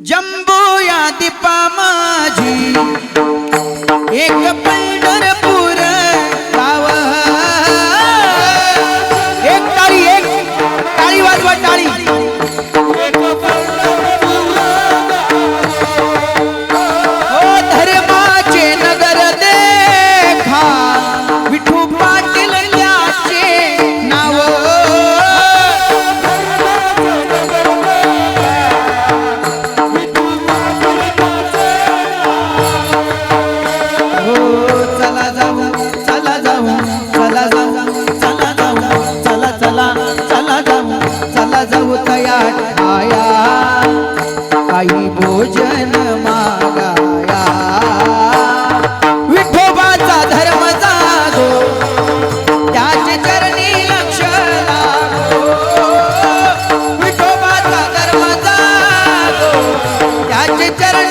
Jumbo या दीपा माझी एक पंढरपूर गाव। एक टाळी वाजवा टाळी। हो धर्माचे नगर देखा विठू पाटील याचे नाव। चला जाऊ तया ठाया आई भोजन मागाया। विठोबाचा धर्म जागो त्याचे चरणी लक्ष लागो। विठोबाचा धर्म जागो त्याचे चरणी